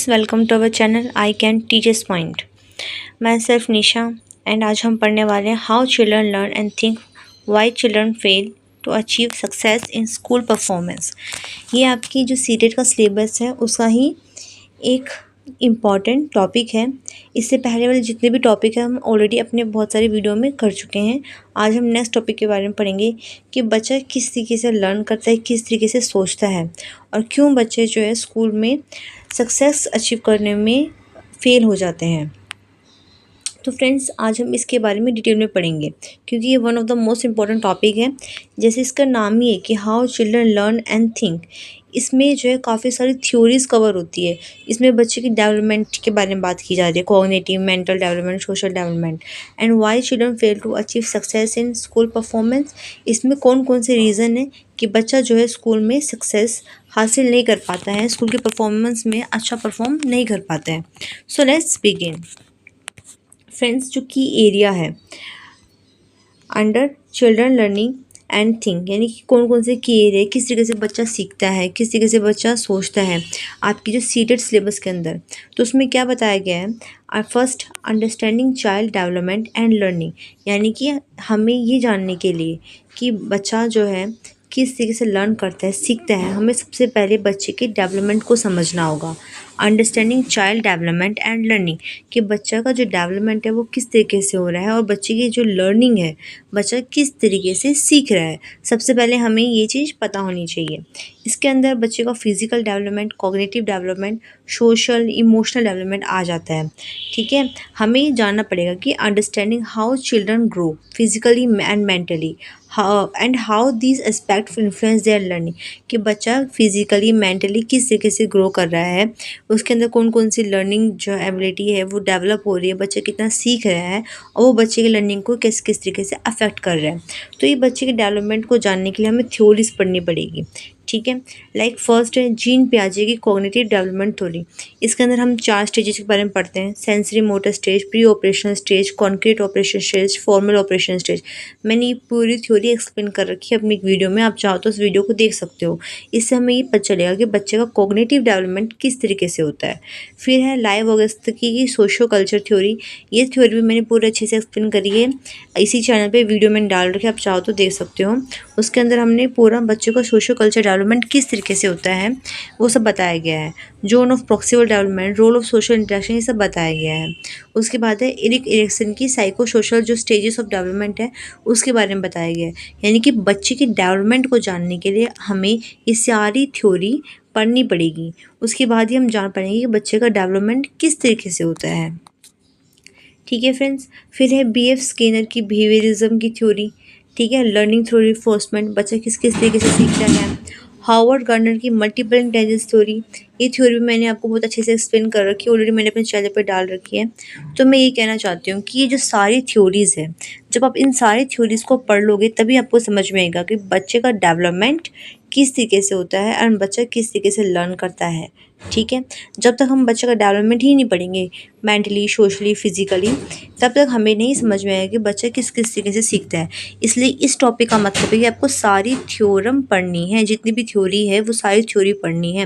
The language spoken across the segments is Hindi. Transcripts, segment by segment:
Welcome to our channel I can teachers point. मैं सिर्फ निशा एंड आज हम पढ़ने वाले हैं how children learn and think why children fail to achieve success in school performance. ये आपकी जो सीटेट का सिलेबस है उसका ही एक इम्पॉर्टेंट टॉपिक है। इससे पहले वाले जितने भी टॉपिक हैं हम ऑलरेडी अपने बहुत सारे वीडियो में कर चुके हैं। आज हम नेक्स्ट टॉपिक के बारे में पढ़ेंगे कि बच्चा किस तरीके से लर्न करता है, किस तरीके से सोचता है और क्यों बच्चे जो है स्कूल में सक्सेस अचीव करने में फेल हो जाते हैं। तो फ्रेंड्स आज हम इसके बारे में डिटेल में पढ़ेंगे क्योंकि ये one of the most important topic है। जैसे इसका नाम ही है कि how children learn and think. इसमें जो है काफ़ी सारी थ्योरीज कवर होती है। इसमें बच्चे की डेवलपमेंट के बारे में बात की जा रही है, cognitive, mental development, social development and why children fail to achieve success in school performance. इसमें कौन कौन से रीज़न है कि बच्चा जो है स्कूल में सक्सेस हासिल नहीं कर पाता है, स्कूल के परफॉर्मेंस में अच्छा परफॉर्म नहीं कर पाता है। So let's begin. फ्रेंड्स, जो की एरिया है under children learning and think, यानी कि कौन कौन से की एरिया, किस तरीके से बच्चा सीखता है, किस तरीके से बच्चा सोचता है आपकी जो सीटेड सिलेबस के अंदर। तो उसमें क्या बताया गया है, first understanding child development and learning, यानी कि हमें ये जानने के लिए कि बच्चा जो है किस तरीके से लर्न करता है, सीखता है, हमें सबसे पहले बच्चे के डेवलपमेंट को समझना होगा। Understanding child development and learning, कि बच्चा का जो डेवलपमेंट है वो किस तरीके से हो रहा है और बच्चे की जो लर्निंग है, बच्चा किस तरीके से सीख रहा है। सबसे पहले हमें ये चीज़ पता होनी चाहिए। इसके अंदर बच्चे का physical development, cognitive development, social emotional development आ जाता है। ठीक है, हमें ये जानना पड़ेगा कि understanding how children grow physically and mentally, how these aspect influence their learning, कि बच्चा फिजिकली मेंटली किस तरीके से ग्रो कर रहा है, उसके अंदर कौन कौन सी लर्निंग जो एबिलिटी है वो डेवलप हो रही है, बच्चा कितना सीख रहा है और वो बच्चे की लर्निंग को किस किस तरीके से अफेक्ट कर रहा है। तो ये बच्चे के डेवलपमेंट को जानने के लिए हमें थ्योरीज पढ़नी पड़ेगी। ठीक है, लाइक फर्स्ट है जीन पियाजे की कॉग्निटिव डेवलपमेंट थ्योरी। इसके अंदर हम 4 स्टेजेस के बारे में पढ़ते हैं, sensory motor stage, pre operational stage, concrete operation stage, formal operation stage. मैंने ये पूरी थ्योरी एक्सप्लेन कर रखी है अपनी एक वीडियो में, आप चाहो तो उस वीडियो को देख सकते हो। इससे हमें ये पता चलेगा कि बच्चे का कॉग्निटिव डेवलपमेंट किस तरीके से होता है। फिर है लाइव ऑगस्ती की सोशो कल्चर थ्योरी। ये थ्योरी भी मैंने पूरे अच्छे से एक्सप्लेन करी है, इसी चैनल पे वीडियो मैंने डाल रखी है, आप चाहो तो देख सकते हो। उसके अंदर हमने पूरा बच्चों का सोशो कल्चर डेवलपमेंट किस तरीके से होता है वो सब बताया गया है। Zone of proximal development, role of social interaction, ये सब बताया गया है। उसके बाद है एरिक एरिक्सन की साइको सोशल जो स्टेजेस ऑफ डेवलपमेंट है उसके बारे में बताया गया है। यानी कि बच्चे के डेवलपमेंट को जानने के लिए हमें ये सारी थ्योरी पढ़नी पड़ेगी। उसके बाद ही हम जान पाएंगे कि बच्चे का डेवलपमेंट किस तरीके से होता है। ठीक है फ्रेंड्स, फिर है BF स्किनर की बिहेवियरिज्म की थ्योरी। ठीक है, लर्निंग थ्रू रिफोर्समेंट, बच्चा किस किस तरीके से सीखता है। हार्वर्ड गार्डनर की मल्टीपल इंटेलिजेंस थ्योरी। ये थ्योरी भी मैंने आपको बहुत अच्छे से एक्सप्लेन कर रखी है, ऑलरेडी मैंने अपने चैनल पर डाल रखी है। तो मैं ये कहना चाहती हूँ कि ये जो सारी थ्योरीज़ है, जब आप इन सारी थ्योरीज़ को पढ़ लोगे तभी आपको समझ में आएगा कि बच्चे का डेवलपमेंट किस तरीके से होता है और बच्चा किस तरीके से लर्न करता है। ठीक है, जब तक हम बच्चे का डेवलपमेंट ही नहीं पढ़ेंगे मेंटली, सोशली, फिजिकली, तब तक हमें नहीं समझ में आएगा कि बच्चा किस किस तरीके से सीखता है। इसलिए इस टॉपिक का मतलब है कि आपको सारी थ्योरम पढ़नी है, जितनी भी थ्योरी है वो सारी थ्योरी पढ़नी है।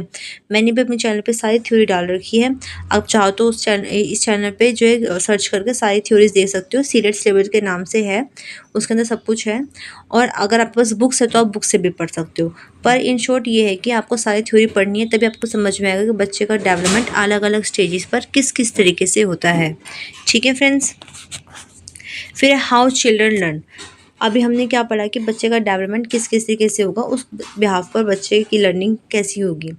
मैंने भी अपने चैनल पे सारी थ्योरी डाल रखी है, आप चाहो तो इस चैनल पे जो है सर्च करके सारी थ्योरीज देख सकते हो। सीरियट सिलेबस के नाम से है, उसके अंदर सब कुछ है। और अगर आपके पास बुक्स है तो आप बुक से भी पढ़ सकते हो। पर इन शॉर्ट ये है कि आपको सारी थ्योरी पढ़नी है, तभी आपको समझ में आएगा कि बच्चे का डेवलपमेंट अलग अलग स्टेजेस पर किस किस तरीके से होता है। ठीक है फ्रेंड्स, फिर है हाउ चिल्ड्रन लर्न। अभी हमने क्या पढ़ा कि बच्चे का डेवलपमेंट किस किस तरीके से होगा, उस बिहाफ पर बच्चे की लर्निंग कैसी होगी।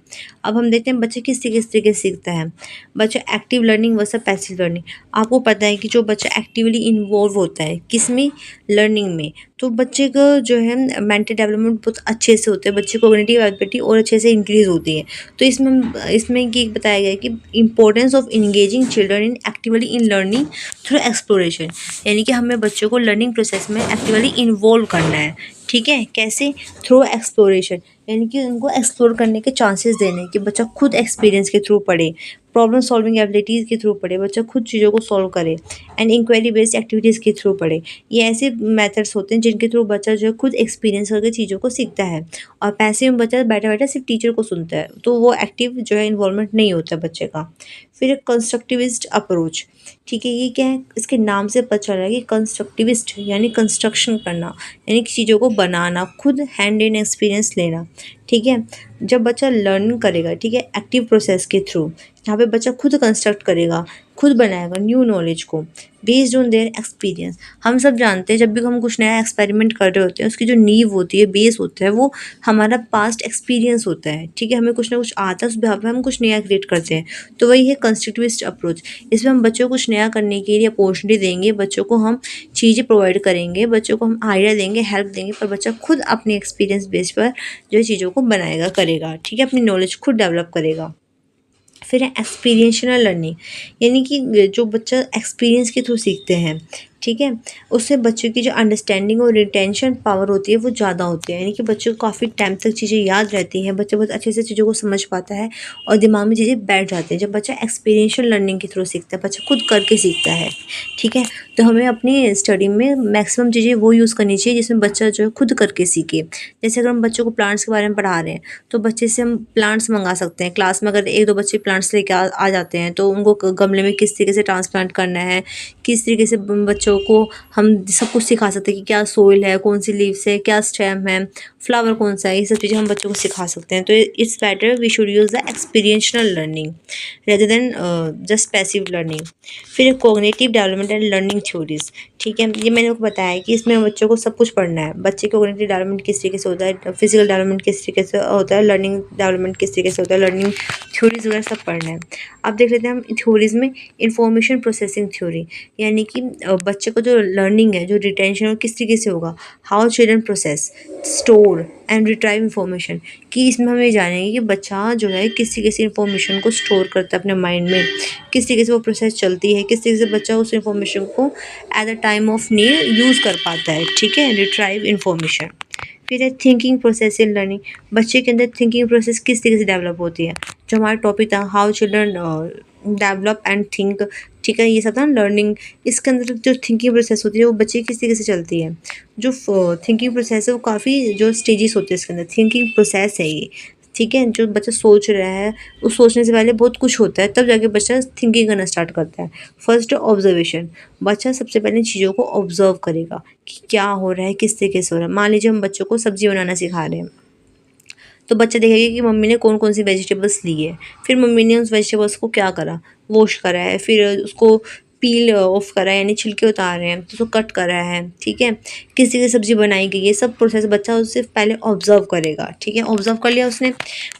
अब हम देखते हैं बच्चे किस तरीके से सीखता है। बच्चा active learning versus passive learning. आपको पता है कि जो बच्चा एक्टिवली इन्वॉल्व होता है किसमें, लर्निंग में, तो बच्चे का जो है मेंटल डेवलपमेंट बहुत अच्छे से होता है, बच्चे को कॉग्निटिव एबिलिटी और अच्छे से इंक्रीज़ होती है। तो इसमें ये बताया गया है कि importance of engaging children in actively in learning through exploration, यानी कि हमें बच्चों को लर्निंग प्रोसेस में एक्टिवली इन्वॉल्व करना है। ठीक है, कैसे? थ्रू एक्सप्लोरेशन, यानी कि उनको एक्सप्लोर करने के चांसेस देने, कि बच्चा खुद एक्सपीरियंस के थ्रू पढ़े, प्रॉब्लम सॉल्विंग एबिलिटीज़ के थ्रू पढ़े, बच्चा खुद चीज़ों को सॉल्व करे, एंड इंक्वायरी बेस्ड एक्टिविटीज़ के थ्रू पढ़े। ये ऐसे मेथड्स होते हैं जिनके थ्रू बच्चा जो है खुद एक्सपीरियंस करके चीज़ों को सीखता है, और पैसिव में बच्चा बैठा-बैठा सिर्फ टीचर को सुनता है, तो वो एक्टिव जो है इन्वॉल्वमेंट नहीं होता है बच्चे का। फिर एक कंस्ट्रक्टिविस्ट अप्रोच, ठीक है, ये क्या है? इसके नाम से पता चल रहा है कि कंस्ट्रक्टिविस्ट यानी कंस्ट्रक्शन करना, यानी कि चीज़ों को बनाना, खुद हैंड इन एक्सपीरियंस लेना, ठीक है। जब बच्चा लर्न करेगा, ठीक है, एक्टिव प्रोसेस के थ्रू, जहाँ पे बच्चा खुद कंस्ट्रक्ट करेगा, खुद बनाएगा न्यू नॉलेज को बेस्ड ऑन देयर एक्सपीरियंस। हम सब जानते हैं जब भी हम कुछ नया एक्सपेरिमेंट कर रहे होते हैं, उसकी जो नींव होती है, बेस होता है, वो हमारा पास्ट एक्सपीरियंस होता है, ठीक है। हमें कुछ ना कुछ आता है, उस बेस पे हम कुछ नया क्रिएट करते हैं, तो वही है कंस्ट्रक्टिविस्ट अप्रोच। इसमें हम बच्चों को कुछ नया करने के लिए अपॉर्चुनिटी देंगे, बच्चों को हम चीज़ें प्रोवाइड करेंगे, बच्चों को हम आइडिया देंगे, हेल्प देंगे, पर बच्चा खुद अपने एक्सपीरियंस बेस पर जो है चीज़ों को बनाएगा, करेगा, ठीक है, अपनी नॉलेज खुद डेवलप करेगा। फिर है एक्सपीरियंशियल लर्निंग, यानी कि जो बच्चा एक्सपीरियंस के थ्रू सीखते हैं, ठीक है, उससे बच्चों की जो अंडरस्टैंडिंग और रिटेंशन पावर होती है वो ज़्यादा होती है, यानी कि बच्चों को काफ़ी टाइम तक चीज़ें याद रहती हैं, बच्चा बहुत अच्छे से चीज़ों को समझ पाता है और दिमाग में चीज़ें बैठ जाती हैं। जब बच्चा एक्सपीरियंशियल लर्निंग के थ्रू सीखता है, बच्चा खुद करके सीखता है, ठीक है। तो हमें अपनी स्टडी में मैक्सिमम चीज़ें वो यूज़ करनी चाहिए जिसमें बच्चा जो है खुद करके सीखे। जैसे अगर हम बच्चों को प्लांट्स के बारे में पढ़ा रहे हैं, तो बच्चे से हम प्लांट्स मंगा सकते हैं। क्लास में अगर 1-2 बच्चे प्लांट्स लेके आ जाते हैं, तो उनको गमले में किस तरीके से ट्रांसप्लांट करना है, किस तरीके से बच्चों को हम सब कुछ सिखा सकते हैं कि क्या सोइल है, कौन सी लीव्स है, क्या स्टेम है, फ्लावर कौन सा है, ये सब चीज़ें हम बच्चों को सिखा सकते हैं। तो it's better we should use the experiential learning rather than just passive learning. फिर cognitive development and learning theories, ठीक है, ये मैंने आपको बताया है कि इसमें बच्चों को सब कुछ पढ़ना है। बच्चे का कॉग्निटिव डेवलपमेंट किस तरीके से होता है, फिजिकल डेवलपमेंट किस तरीके से होता है, लर्निंग डेवलपमेंट किस तरीके से होता है, लर्निंग थ्योरीज वगैरह सब पढ़ना है। अब देख लेते हैं हम थ्योरीज में इंफॉर्मेशन प्रोसेसिंग थ्योरी, यानी कि बच्चे को जो लर्निंग है, जो रिटेंशन है, किस तरीके से होगा, how children process, store and retrieve information, कि इसमें हमें जानेंगे कि बच्चा जो है किस तरीके से इंफॉर्मेशन को स्टोर करता है अपने माइंड में, किस तरीके से वो प्रोसेस चलती है, किस तरीके से बच्चा उस इंफॉर्मेशन को at the time of need use कर पाता है, ठीक है, रिट्राइव इंफॉर्मेशन। फिर है थिंकिंग प्रोसेस इन लर्निंग, बच्चे के अंदर थिंकिंग प्रोसेस किस तरीके से डेवलप होती है, जो हमारा टॉपिक था how children develop and think, ठीक है, ये सब था लर्निंग। इसके अंदर जो थिंकिंग प्रोसेस होती है वो बच्चे किस तरीके से चलती है, जो थिंकिंग प्रोसेस है वो काफ़ी जो स्टेजेस होते हैं इसके अंदर, थिंकिंग प्रोसेस है ये, ठीक है। जो बच्चा सोच रहा है, उस सोचने से पहले बहुत कुछ होता है, तब जाके बच्चा थिंकिंग करना स्टार्ट करता है। फर्स्ट ऑब्जर्वेशन, बच्चा सबसे पहले चीज़ों को ऑब्जर्व करेगा कि क्या हो रहा है, किस तरीके से हो रहा है। मान लीजिए हम बच्चों को सब्ज़ी बनाना सिखा रहे हैं, तो बच्चा देखेगा कि मम्मी ने कौन कौन सी वेजिटेबल्स ली है, फिर मम्मी ने उस वेजिटेबल्स को क्या करा, वॉश करा है, फिर उसको पील ऑफ करा है, यानी छिलके उतारे हैं, तो उसको कट करा है, ठीक है, किस तरीके से सब्ज़ी बनाई गई है, सब प्रोसेस बच्चा उससे पहले ऑब्जर्व करेगा, ठीक है। ऑब्जर्व कर लिया उसने,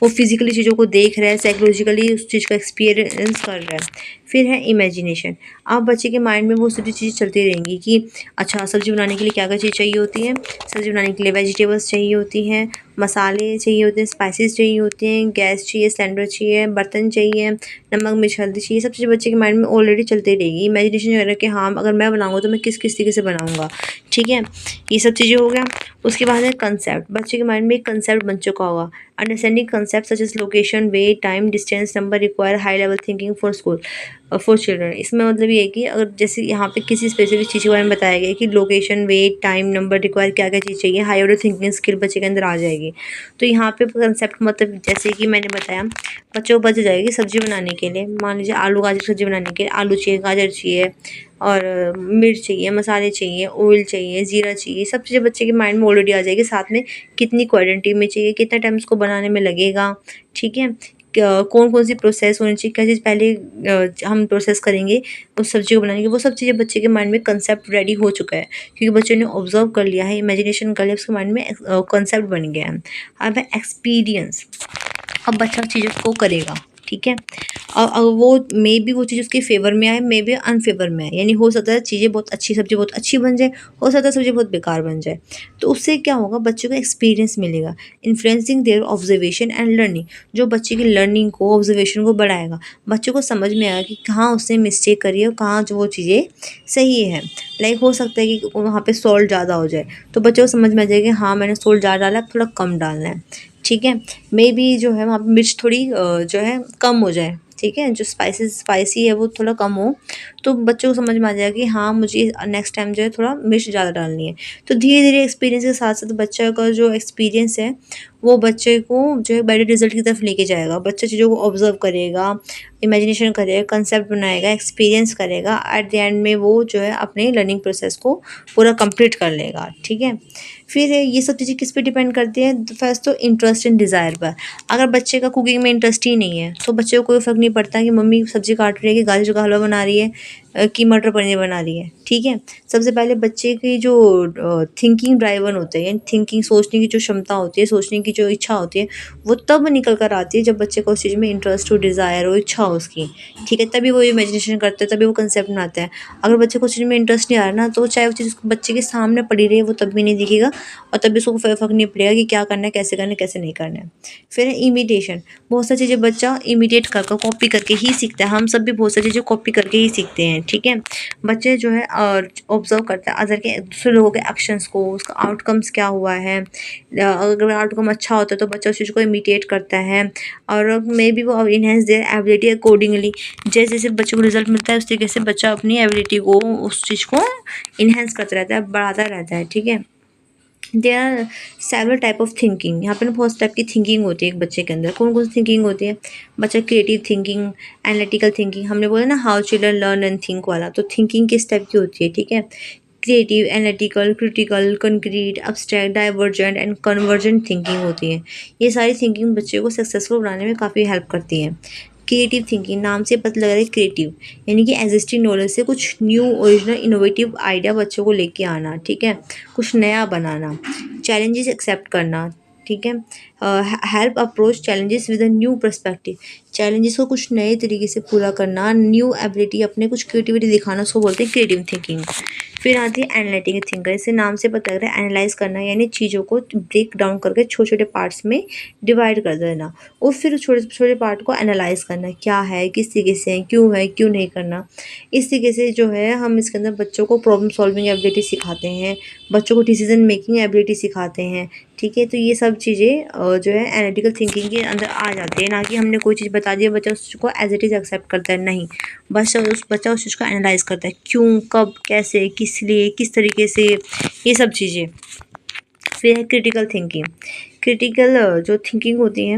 वो फिजिकली चीज़ों को देख रहा है, साइकोलॉजिकली उस चीज़ का एक्सपीरियंस कर रहा है। फिर है इमेजिनेशन, अब बच्चे के माइंड में वो सारी चीज़ें चलती रहेंगी कि अच्छा सब्ज़ी बनाने के लिए क्या क्या चीज़ चाहिए होती है, सब्ज़ी बनाने के लिए वेजिटेबल्स चाहिए होती हैं, मसाले चाहिए होते हैं, स्पाइसेस चाहिए होते हैं, गैस चाहिए, सिलेंडर चाहिए, बर्तन चाहिए, नमक मिर्च हल्दी चाहिए, सब चीज़ें बच्चे के माइंड में ऑलरेडी चलती रहेगी। इमेजिनेशन कर कि हाँ अगर मैं बनाऊँगा तो मैं किस किस तरीके से बनाऊँगा, ठीक है, ये सब चीज़ें हो गया। उसके बाद है कंसेप्ट, बच्चे के माइंड में एक कंसेप्ट बन चुका होगा, understanding concept such as location, way, time, distance, number require high level thinking for school for children. इसमें मतलब ये है कि अगर जैसे यहाँ पे किसी स्पेसिफिक चीज़ के बारे में बताया गया है कि location, weight, time, number require क्या क्या चीज़ चाहिए, हाई ऑर्डर थिंकिंग स्किल बच्चे के अंदर आ जाएगी। तो यहाँ पे कंसेप्ट मतलब जैसे कि मैंने बताया, बच्चों को बच जाएगी सब्ज़ी बनाने के लिए, मान लीजिए आलू गाजर सब्ज़ी बनाने के लिए आलू चाहिए, गाजर चाहिए और मिर्च चाहिए, मसाले चाहिए, ऑयल चाहिए, ज़ीरा चाहिए, सब चीज़ें बच्चे के माइंड में ऑलरेडी आ जाएगी। साथ में कितनी क्वांटिटी में चाहिए, कितना टाइम उसको बनाने में लगेगा, ठीक है, कौन कौन सी प्रोसेस होनी चाहिए, क्या चीज़ पहले हम प्रोसेस करेंगे उस सब्ज़ी को बनाने की, वो सब चीज़ें बच्चे के माइंड में कंसेप्ट रेडी हो चुका है, क्योंकि बच्चों ने ऑब्जर्व कर लिया है, इमेजिनेशन कर लिया, उसके माइंड में कंसेप्ट बन गया है। अब है एक्सपीरियंस, अब बच्चा चीज़ों को करेगा, ठीक है। और वो मे बी वो चीज़ उसके फेवर में आए, मे बी अनफेवर में आए, यानी हो सकता है चीज़ें बहुत अच्छी, सब्ज़ी बहुत अच्छी बन जाए, हो सकता है सब्ज़ी बहुत बेकार बन जाए। तो उससे क्या होगा, बच्चे को एक्सपीरियंस मिलेगा, influencing their observation and learning, जो बच्चे की लर्निंग को, ऑब्जर्वेशन को बढ़ाएगा। बच्चे को समझ में आएगा कि कहाँ उसने मिस्टेक करी है और कहाँ जो वो चीज़ें सही है। लाइक हो सकता है कि वहाँ पे सॉल्ट ज़्यादा हो जाए, तो बच्चे को समझ में आ जाएगा कि हाँ मैंने सॉल्ट ज़्यादा डाला है, थोड़ा कम डालना है, ठीक है। मे बी जो है वहाँ पे मिर्च थोड़ी जो है कम हो जाए, ठीक है, जो स्पाइसी है वो थोड़ा कम हो, तो बच्चों को समझ में आ जाएगा कि हाँ मुझे नेक्स्ट टाइम जो है थोड़ा मिर्च ज़्यादा डालनी है। तो धीरे धीरे एक्सपीरियंस के साथ साथ बच्चा का जो एक्सपीरियंस है वो बच्चे को जो है बेटर रिजल्ट की तरफ लेके जाएगा। बच्चा चीज़ों को ऑब्जर्व करेगा, इमेजिनेशन करेगा, कंसेप्ट बनाएगा, एक्सपीरियंस करेगा, एट द एंड में वो जो है अपने लर्निंग प्रोसेस को पूरा कंप्लीट कर लेगा, ठीक है। फिर ये सब चीज़ें किस पे डिपेंड करती है, फर्स्ट तो इंटरेस्ट एंड डिज़ायर पर। अगर बच्चे का कुकिंग में इंटरेस्ट ही नहीं है तो बच्चे को कोई फ़र्क नहीं पड़ता कि मम्मी सब्ज़ी काट रही है, कि गाजर का हलवा बना रही है, कि मटर पनीर बना रही है, ठीक है। सबसे पहले बच्चे की जो थिंकिंग ड्राइवन होते हैं, यानी थिंकिंग, सोचने की जो क्षमता होती है, सोचने की जो इच्छा होती है, वो तब निकल कर आती है जब बच्चे को उस चीज़ में इंटरेस्ट हो, डिज़ायर हो, इच्छा हो उसकी, ठीक है। तभी वो इमेजिनेशन करता है, तभी वो कंसेप्ट बनाता है। अगर बच्चे को उस चीज़ में इंटरेस्ट नहीं आ रहा ना, तो चाहे वो चीज़ बच्चे के सामने पड़ी रही है वो तब भी नहीं दिखेगा, और तभी उसको फ़र्क नहीं पड़ेगा कि क्या करना है, कैसे करना है, कैसे नहीं करना है। फिर है इमिटेशन। बहुत सारी चीज़ें बच्चा इमिटेट कर कर, कॉपी करके ही सीखता है। हम सब भी बहुत सारी चीज़ें कॉपी करके ही सीखते हैं, ठीक है। बच्चे जो है ऑब्ज़र्व करता है अदर के, दूसरे लोगों के एक्शंस को, उसका आउटकम्स क्या हुआ है। अगर आउटकम अच्छा होता है तो बच्चा उस चीज़ को इमिटेट करता है, और मे बी वो इनहेंस देयर एबिलिटी अकॉर्डिंगली। जैसे जैसे बच्चे को रिजल्ट मिलता है उस तरीके से बच्चा अपनी एबिलिटी को, उस चीज़ को इनहेंस करता रहता है, बढ़ाता रहता है, ठीक है। There are several type of thinking. यहाँ पे ना बहुत टाइप की थिंकिंग होती है एक बच्चे के अंदर। कौन कौन सी थिंकिंग होती है? बच्चा क्रिएटिव थिंकिंग, एनालिटिकल थिंकिंग, हमने बोला ना how children learn and think वाला, तो थिंकिंग किस टाइप की होती है, ठीक है। Creative, analytical, critical, concrete, abstract, divergent and convergent thinking होती है। ये सारी थिंकिंग बच्चे को सक्सेसफुल बनाने में काफ़ी हेल्प करती है। क्रिएटिव थिंकिंग, नाम से पता लग रहा है क्रिएटिव, यानी कि एग्जिस्टिंग नॉलेज से कुछ न्यू, ओरिजिनल, इनोवेटिव आइडिया बच्चों को लेके आना, ठीक है, कुछ नया बनाना। चैलेंजेस एक्सेप्ट करना, ठीक है। Help approach challenges with a new perspective, challenges को कुछ नए तरीके से पूरा करना, न्यू एबिलिटी, अपने कुछ क्रिएटिविटी दिखाना, उसको बोलते हैं क्रिएटिव थिंकिंग। फिर आती है एनालिटिकल थिंकर, इसे नाम से पता लग रहा है एनालाइज करना, यानी चीज़ों को ब्रेक डाउन करके छोटे छोटे पार्ट्स में डिवाइड कर देना, और फिर छोटे छोटे पार्ट को एनालाइज करना, क्या है, किस तरीके से है, क्यों नहीं करना। इस तरीके से जो है हम इसके अंदर बच्चों को प्रॉब्लम सॉल्विंग एबिलिटी सिखाते हैं, बच्चों को डिसीजन मेकिंग एबिलिटी सिखाते हैं, ठीक है। तो ये सब चीज़ें जो है एनालिटिकल थिंकिंग के अंदर आ जाती है। ना कि हमने कोई चीज़ बता दी है, बच्चा उस चीज़ को एज इट इज़ एक्सेप्ट करता है, नहीं, बच्चा उस चीज़ को एनालाइज करता है, क्यों, कब, कैसे, किस लिए, किस तरीके से, ये सब चीज़ें। फिर है क्रिटिकल थिंकिंग। क्रिटिकल जो थिंकिंग होती है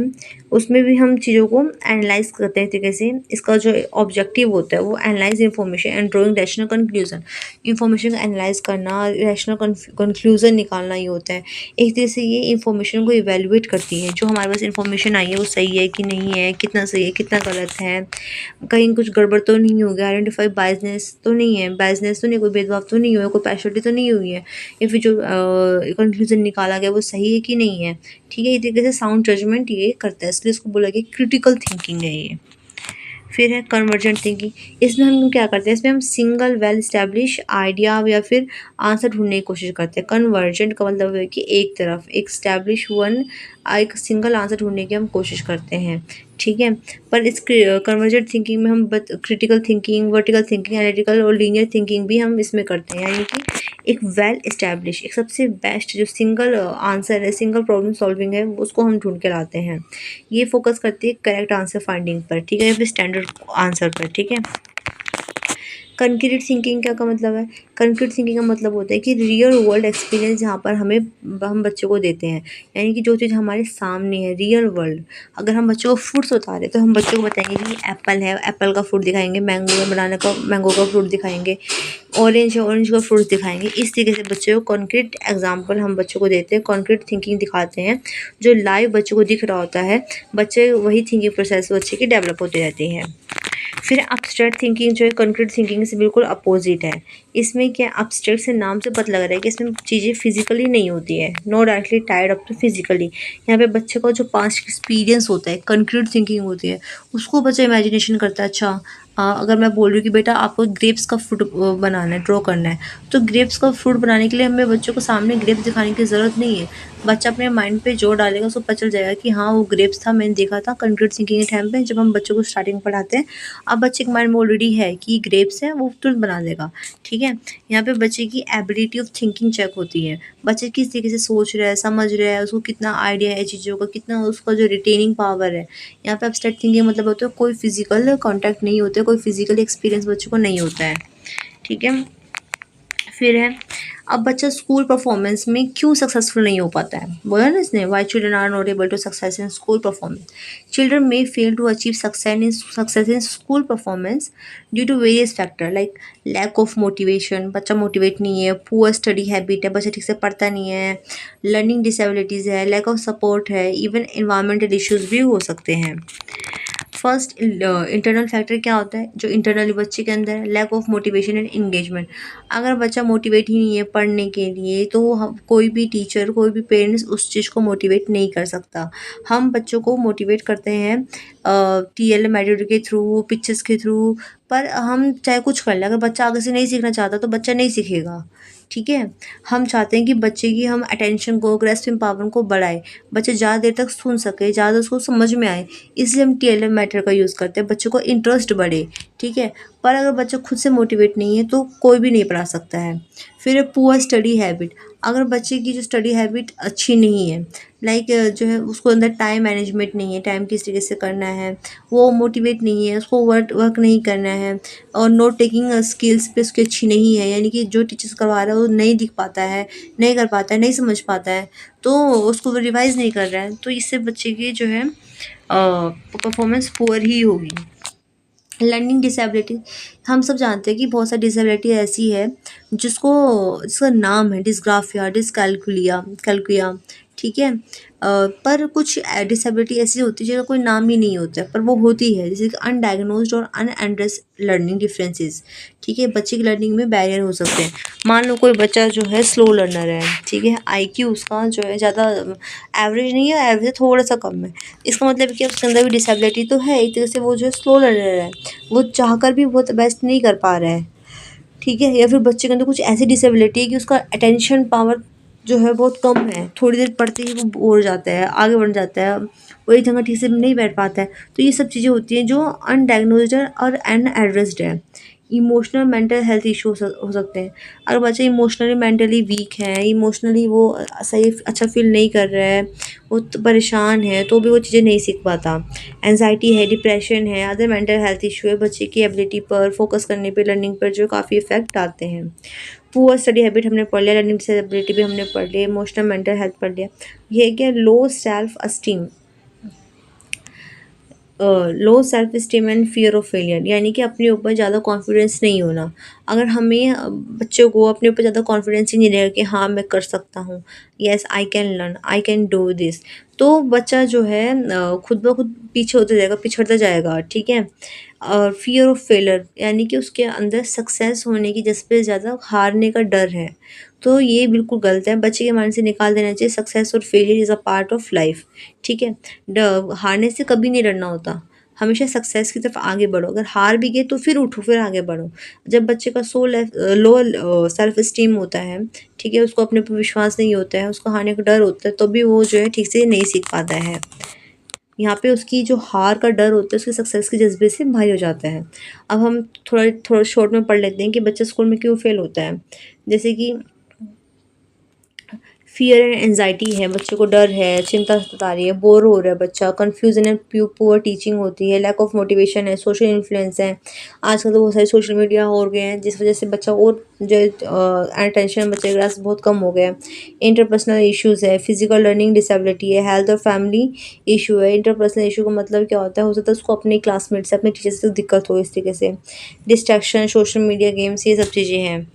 उसमें भी हम चीज़ों को एनालाइज करते हैं तरीके से। इसका जो ऑब्जेक्टिव होता है वो analyse information and drawing rational conclusion, information को एनालाइज करना, रैशनल कंक्लूजन निकालना ही होता है। एक तरह से ये इंफॉर्मेशन को इवेलुएट करती है, जो हमारे पास इंफॉर्मेशन आई है वो सही है कि नहीं है, कितना सही है, कितना गलत है, कहीं कुछ गड़बड़ तो नहीं हो गया, आइडेंटिफाई बायसनेस तो नहीं है, बायसनेस तो नहीं, कोई भेदभाव तो नहीं हुआ है, कोई पार्शियलिटी तो नहीं हुई है, या फिर जो कंक्लूजन निकाला गया वो सही है कि नहीं है, ठीक है। एक तरीके से साउंड जजमेंट ये करता है, इसलिए इसको बोला गया क्रिटिकल थिंकिंग है ये। फिर है कन्वर्जेंट थिंकिंग, इसमें हम क्या करते हैं, इसमें हम सिंगल वेल स्टैब्लिश आइडिया या फिर आंसर ढूंढने की कोशिश करते हैं। कन्वर्जेंट का मतलब है कि एक तरफ, एक स्टैब्लिश वन, एक सिंगल आंसर ढूंढने की हम कोशिश करते हैं, ठीक है। पर इस कन्वर्जेंट थिंकिंग में हम critical thinking, vertical thinking, analytical और लीनियर थिंकिंग भी हम इसमें करते हैं, यानी कि एक वेल इस्टेब्लिश, एक सबसे बेस्ट जो सिंगल आंसर है, सिंगल प्रॉब्लम सॉल्विंग है, उसको हम ढूंढ के लाते हैं। ये फोकस करती है करेक्ट आंसर फाइंडिंग पर, ठीक है, या फिर स्टैंडर्ड आंसर पर, ठीक है। कंक्रीट थिंकिंग क्या का मतलब है? कंक्रीट थिंकिंग का मतलब होता है कि रियल वर्ल्ड एक्सपीरियंस जहाँ पर हम बच्चों को देते हैं, यानी कि जो चीज़ हमारे सामने है, रियल वर्ल्ड। अगर हम बच्चों को फ्रूट्स बता रहे हैं तो हम बच्चों को बताएंगे कि एप्पल है, एप्पल का फ्रूट दिखाएंगे, मैंगो है, बनाना का मैंगो का फ्रूट दिखाएंगे, ऑरेंज है, ऑरेंज का फ्रूट दिखाएंगे। इस तरीके से बच्चों को कॉन्क्रीट एग्जाम्पल हम बच्चों को देते हैं, कॉन्क्रीट थिंकिंग दिखाते हैं, जो लाइव बच्चों को दिख रहा होता है, बच्चे वही थिंकिंग प्रोसेस बच्चे की डेवलप होती रहती है। फिर एब्स्ट्रैक्ट थिंकिंग जो है कंक्रीट थिंकिंग से बिल्कुल अपोजिट है। इसमें क्या एब्स्ट्रैक्ट से नाम से पता लग रहा है कि इसमें चीज़ें फिजिकली नहीं होती है, no directly tied up to physically. यहाँ पे बच्चे का जो पास्ट एक्सपीरियंस होता है, कंक्रीट थिंकिंग होती है, उसको बच्चा इमेजिनेशन करता है। अच्छा, अगर मैं बोल रही हूँ कि बेटा आपको ग्रेप्स का फ्रूट बनाना है, ड्रॉ करना है, तो ग्रेप्स का फ्रूट बनाने के लिए हमें बच्चों को सामने ग्रेप्स दिखाने की ज़रूरत नहीं है। बच्चा अपने माइंड पे जोर डालेगा, उसको पता चल जाएगा कि हाँ वो ग्रेप्स था, मैंने देखा था कंक्रीट थिंकिंग के टाइम पे जब हम बच्चों को स्टार्टिंग में पढ़ाते हैं। अब बच्चे के माइंड में ऑलरेडी है कि ग्रेप्स है, वो तुरंत बना देगा। ठीक है, यहाँ पे बच्चे की एबिलिटी ऑफ थिंकिंग चेक होती है, बच्चे किस तरीके से सोच रहा है, समझ रहा है, उसको कितना आइडिया है चीज़ों का, कितना उसका जो रिटेनिंग पावर है। यहाँ पे एब्स्ट्रैक्ट थिंकिंग मतलब होता है कोई फिजिकल कांटेक्ट नहीं होता है, कोई फिजिकल एक्सपीरियंस बच्चों को नहीं होता है। ठीक है, फिर है, अब बच्चा स्कूल परफॉर्मेंस में क्यों सक्सेसफुल नहीं हो पाता है, बोला ना इसने, why children are not able to success in school performance. Children may fail to achieve success in school performance due to various factor like lack of motivation, बच्चा मोटिवेट नहीं है, पुअर स्टडी हैबिट है, बच्चा ठीक से पढ़ता नहीं है, लर्निंग डिसेबिलिटीज़ है, लैक ऑफ सपोर्ट है, इवन इन्वायरमेंटल इश्यूज़ भी हो सकते हैं। फर्स्ट इंटरनल फैक्टर क्या होता है जो इंटरनली बच्चे के अंदर है, lack of motivation and engagement. अगर बच्चा मोटिवेट ही नहीं है पढ़ने के लिए तो हम कोई भी टीचर, कोई भी पेरेंट्स उस चीज़ को मोटिवेट नहीं कर सकता। हम बच्चों को मोटिवेट करते हैं टीएल मेथड के थ्रू, पिक्चर्स के थ्रू, पर हम चाहे कुछ कर लें, अगर बच्चा आगे से नहीं सीखना चाहता तो बच्चा नहीं सीखेगा। ठीक है, हम चाहते हैं कि बच्चे की हम अटेंशन को, ग्रेस्पिंग पावर को बढ़ाए, बच्चे ज़्यादा देर तक सुन सके, ज़्यादा उसको समझ में आए, इसलिए हम टीएलएम मेथड का यूज़ करते हैं, बच्चों को इंटरेस्ट बढ़े। ठीक है, पर अगर बच्चा खुद से मोटिवेट नहीं है तो कोई भी नहीं पढ़ा सकता है। फिर पुअर स्टडी हैबिट, अगर बच्चे की जो स्टडी हैबिट अच्छी नहीं है, लाइक जो है उसको अंदर टाइम मैनेजमेंट नहीं है, टाइम किस तरीके से करना है, वो मोटिवेट नहीं है, उसको वर्क वर्क नहीं करना है, और नोट टेकिंग स्किल्स पे उसकी अच्छी नहीं है, यानी कि जो टीचर्स करवा रहा है वो नहीं दिख पाता है, नहीं कर पाता है, नहीं समझ पाता है, तो उसको रिवाइज़ नहीं कर रहा है, तो इससे बच्चे की जो है परफॉर्मेंस पुअर ही होगी। लर्निंग डिसेबिलिटी, हम सब जानते हैं कि बहुत सारी डिसेबिलिटी ऐसी है जिसको जिसका नाम है डिस्ग्राफिया, डिसकैल्कुलिया कैल्कुलिया। ठीक है, पर कुछ डिसेबिलिटी ऐसी होती है जिसका कोई नाम ही नहीं होता है पर वो होती है, जैसे कि अनडायग्नोज्ड और अनएड्रेस लर्निंग डिफरेंसेस। ठीक है, बच्चे की लर्निंग में बैरियर हो सकते हैं। मान लो कोई बच्चा जो है स्लो लर्नर है, ठीक है, आईक्यू उसका जो है ज़्यादा एवरेज नहीं है, एवरेज थोड़ा सा कम है, इसका मतलब कि उसके अंदर भी डिसेबिलिटी तो है, एक तरह से वो जो है स्लो लर्नर है, वो चाहकर भी बहुत बेस्ट नहीं कर पा रहा है। ठीक है, या फिर बच्चे के अंदर कुछ ऐसी डिसेबिलिटी है कि उसका अटेंशन पावर जो है बहुत कम है, थोड़ी देर पढ़ते ही वो बोर हो जाता है, आगे बढ़ जाता है, वो एक जगह ठीक से नहीं बैठ पाता है। तो ये सब चीज़ें होती हैं जो अनडायग्नोज्ड और अनएड्रेस्ड है। इमोशनल मेंटल हेल्थ इशू हो सकते हैं, अगर बच्चा इमोशनली मेंटली वीक है, इमोशनली वो सही अच्छा फील नहीं कर रहा है, वो तो परेशान है, तो भी वो चीज़ें नहीं सीख पाता। एंजाइटी है, डिप्रेशन है, अदर मेंटल हेल्थ इशू है, बच्चे की एबिलिटी पर फोकस करने पे, लर्निंग पर जो काफ़ी इफेक्ट आते हैं। पुअर स्टडी हैबिट हमने पढ़ लिया, लर्निंग डिसेबिलिटी भी हमने पढ़ लिया, इमोशनल मेंटल हेल्थ पढ़ लिया। ये क्या, low self esteem, low self esteem and fear of failure, यानी कि अपने ऊपर ज़्यादा कॉन्फिडेंस नहीं होना। अगर हमें बच्चों को अपने ऊपर ज़्यादा कॉन्फिडेंस ही नहीं रहेगा कि हाँ मैं कर सकता हूँ, yes I can learn, I can do this, तो बच्चा जो है खुद ब खुद पीछे होता जाएगा, पिछड़ता जाएगा। ठीक है, और फियर ऑफ फेलियर, यानी कि उसके अंदर सक्सेस होने की जज्बे ज़्यादा, हारने का डर है, तो ये बिल्कुल गलत है, बच्चे के माइंड से निकाल देना चाहिए सक्सेस और failure is a part of life. ठीक है, हारने से कभी नहीं डरना होता, हमेशा सक्सेस की तरफ आगे बढ़ो, अगर हार भी गए तो फिर उठो, फिर आगे बढ़ो। जब बच्चे का लो सेल्फ इस्टीम होता है, ठीक है, उसको अपने ऊपर विश्वास नहीं होता है, उसको हारने का डर होता है, तो भी वो जो है ठीक से नहीं सीख पाता है। यहाँ पे उसकी जो हार का डर होता है उसके सक्सेस के जज्बे से भारी हो जाता है। अब हम थोड़ा थोड़ा शॉर्ट में पढ़ लेते हैं कि बच्चा स्कूल में क्यों फेल होता है। जैसे कि फियर एंड एंजाइटी है, बच्चे को डर है, चिंता सता रही है, बोर हो रहा है बच्चा, कन्फ्यूजन एंड पुअर टीचिंग होती है, लैक ऑफ मोटिवेशन है, सोशल इन्फ्लुएंस है। आजकल तो बहुत सारे सोशल मीडिया हो गए हैं जिस वजह से बच्चा और जो अटेंशन बच्चे के पास बहुत कम हो गया है। इंटरपर्सनल इश्यूज़ है, फिजिकल लर्निंग डिसेबिलिटी है, हेल्थ और फैमिली इशू है। इंटरपर्सनल इशू का मतलब क्या होता है, हो सकता है उसको अपने क्लासमेट से, अपने टीचर से दिक्कत हो, इस तरीके से डिस्ट्रैक्शन, सोशल मीडिया गेम्स, ये सब चीज़ें हैं।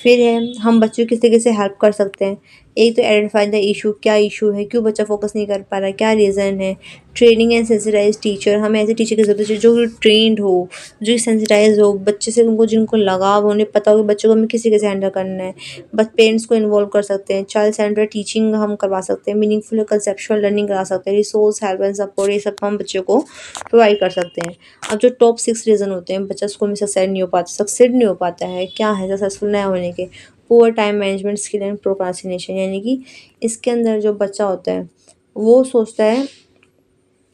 फिर है, हम बच्चों को किस तरीके से हेल्प कर सकते हैं। एक तो आइडेंटिफाई द इशू, क्या इशू है, क्यों बच्चा फोकस नहीं कर पा रहा है, क्या रीज़न है। ट्रेनिंग एंड सेंसिटाइज टीचर, हमें ऐसे टीचर की ज़रूरत है जो ट्रेंड हो, जो सेंसिटाइज हो, बच्चे से उनको जिनको लगाव हो, उन्हें पता हो कि बच्चों को हमें किसी कैसे हैंडल करना है। बस पेरेंट्स को इन्वॉल्व कर सकते हैं, चाइल्ड सेंटर टीचिंग हम करवा सकते हैं, मीनिंगफुल कंसेप्चुअल लर्निंग करा सकते हैं, रिसोर्स हेल्प एंड सपोर्ट, ये सब हम बच्चों को प्रोवाइड कर सकते हैं। अब जो टॉप 6 रीज़न होते हैं बच्चा स्कूल में सक्सेड नहीं हो पाता है, क्या है सक्सेसफुल ना होने के? Poor time management skill and procrastination, यानी कि इसके अंदर जो बच्चा होता है वो सोचता है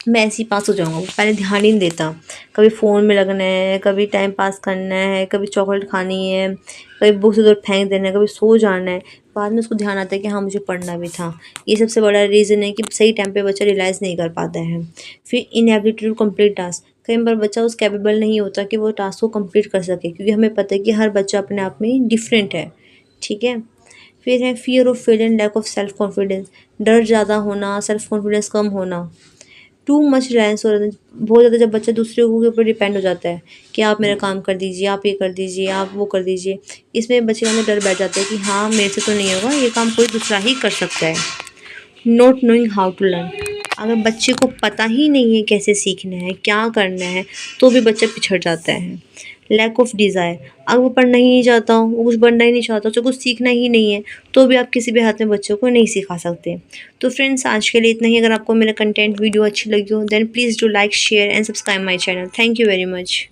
मैं ऐसे ही पास हो जाऊँगा, वो पहले ध्यान ही नहीं देता। कभी फ़ोन में लगना है, कभी टाइम पास करना है, कभी चॉकलेट खानी है, कभी बुक्स उधर फेंक देना है, कभी सो जाना है। बाद में उसको ध्यान आता है कि हाँ, मुझे पढ़ना भी था। ये सबसे बड़ा रीज़न है कि सही टाइम पे बच्चा रियलाइज़ नहीं कर पाता है। फिर इनएबिलिटी टू कंप्लीट टास्क, कई बार बच्चा उस कैपेबल नहीं होता कि वो टास्क को कंप्लीट कर सके, क्योंकि हमें पता है कि हर बच्चा अपने आप में डिफरेंट है, ठीक है। फिर है fear of failure and lack of self confidence, डर ज़्यादा होना, सेल्फ कॉन्फिडेंस कम होना। टू मच रिलायंस हो रहा है, बहुत ज़्यादा जब बच्चा दूसरों के ऊपर डिपेंड हो जाता है कि आप मेरा काम कर दीजिए, आप ये कर दीजिए, आप वो कर दीजिए। इसमें बच्चे के अंदर डर बैठ जाता है कि हाँ, मेरे से तो नहीं होगा, ये काम कोई दूसरा ही कर सकता है। Not knowing how to learn, अगर बच्चे को पता ही नहीं है कैसे सीखना है, क्या करना है, तो भी बच्चा पिछड़ जाता है। लैक ऑफ डिज़ायर, अगर वो पढ़ना ही नहीं चाहता हो, वो कुछ बनना ही नहीं चाहता, उसे कुछ सीखना ही नहीं है, तो भी आप किसी भी हाथ में बच्चों को नहीं सिखा सकते। तो फ्रेंड्स, आज के लिए इतना ही। अगर आपको मेरा कंटेंट वीडियो अच्छी लगी हो, then please do like, share and subscribe my channel. Thank you very much.